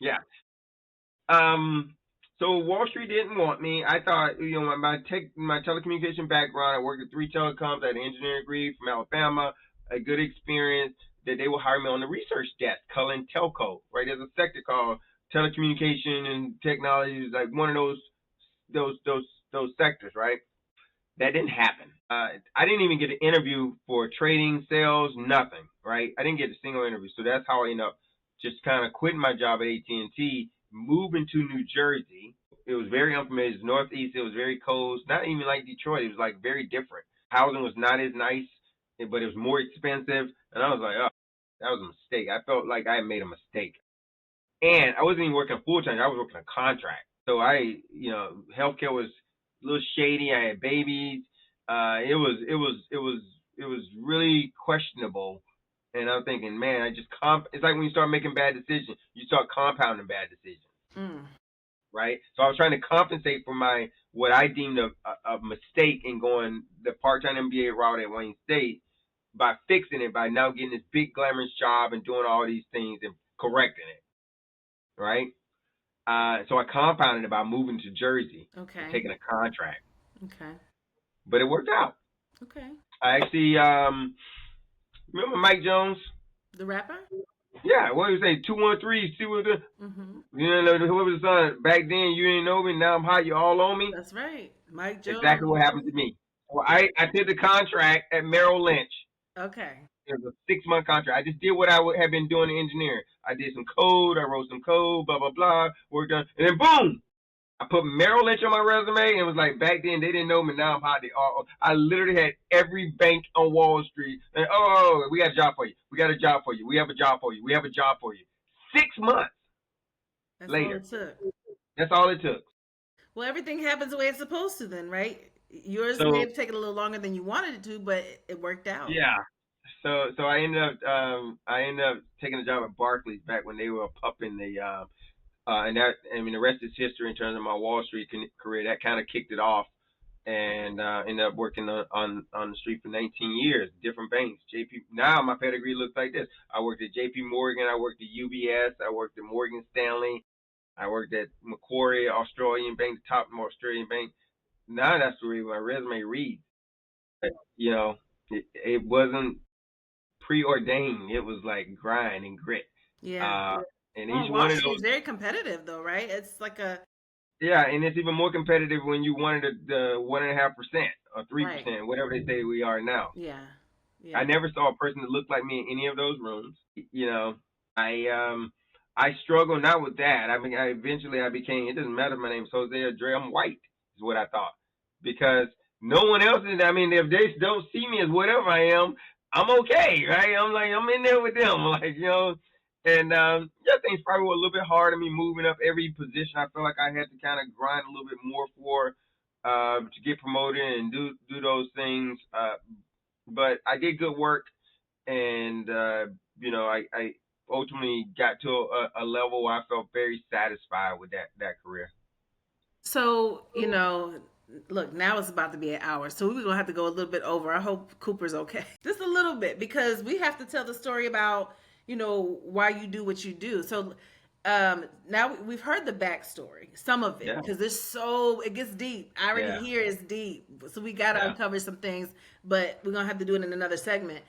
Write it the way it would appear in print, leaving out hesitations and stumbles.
Yeah. Um, so Wall Street didn't want me. I thought, my telecommunication background, I worked at three telecoms. I had an engineering degree from Alabama, a good experience, that they would hire me on the research desk, calling telco, right? There's a sector called telecommunication and technology, is like one of those those those sectors, right? That didn't happen. I didn't even get an interview for trading, sales, nothing, right? I didn't get a single interview. So that's how I ended up just kind of quitting my job at AT&T, moving to New Jersey. It was very unfamiliar. It was Northeast. It was very cold. Not even like Detroit. It was like very different. Housing was not as nice, but it was more expensive. And I was like, oh, that was a mistake. I felt like I had made a mistake. And I wasn't even working full time. I was working a contract. So healthcare was a little shady. I had babies. It was really questionable. And I'm thinking, man, it's like when you start making bad decisions, you start compounding bad decisions, Mm. right? So I was trying to compensate for my what I deemed a mistake in going the part-time MBA route at Wayne State by fixing it by now getting this big glamorous job and doing all these things and correcting it, right? So I compounded it by moving to Jersey and Okay. taking a contract, Okay. but it worked out. Okay. I actually remember Mike Jones. The rapper? Yeah, what did he say? 213. See what the Mm-hmm. you know whoever the son back then. You didn't know me. Now I'm hot. You all on me. That's right. Mike Exactly Jones. what happened to me. Well, I did the contract at Merrill Lynch. Okay. It was a 6 month contract. I just did what I had been doing in engineering. I did some code. I wrote some code. Blah blah blah. Worked on, and then boom, I put Merrill Lynch on my resume and was like, back then they didn't know me. Now I'm hot. I literally had every bank on Wall Street. And, we got a job for you. We got a job for you. We have a job for you. We have a job for you. 6 months That's all later. it took. That's all it took. Well, everything happens the way it's supposed to then, right? Yours may So have taken a little longer than you wanted it to, but it worked out. yeah. So I ended up taking a job at Barclays back when they were pumping the rest is history in terms of my Wall Street career. That kind of kicked it off, and ended up working on the street for 19 years, different banks. JP. Now my pedigree looks like this. I worked at JP Morgan. I worked at UBS. I worked at Morgan Stanley. I worked at Macquarie, Australian Bank, the top Australian bank. Now that's the way my resume reads. You know, it wasn't preordained. It was like grind and grit. Yeah. Uh, and Well, each Wall one of Street is those, very competitive though, right? It's like a yeah, and it's even more competitive when you wanted the 1.5% or three right. percent, whatever they say we are now. Yeah. I Yeah. never saw a person that looked like me in any of those rooms. You know, I struggle not with that. I mean, I eventually I became. It doesn't matter if my name's Jose or Dre. I'm white is what I thought because no one else is. I mean, if they don't see me as whatever I am, I'm okay, right? I'm like I'm in there with them, like And yeah, things probably were a little bit hard on me moving up every position. I felt like I had to kind of grind a little bit more for to get promoted and do those things. But I did good work, and I ultimately got to a level where I felt very satisfied with that career. So, look, now it's about to be an hour. So we're gonna have to go a little bit over. I hope Cooper's okay. Just a little bit because we have to tell the story about, why you do what you do. So now we've heard the backstory, some of it, Yeah, because it gets deep. I already yeah, hear it's deep. So we gotta yeah. uncover some things, but we're gonna have to do it in another segment.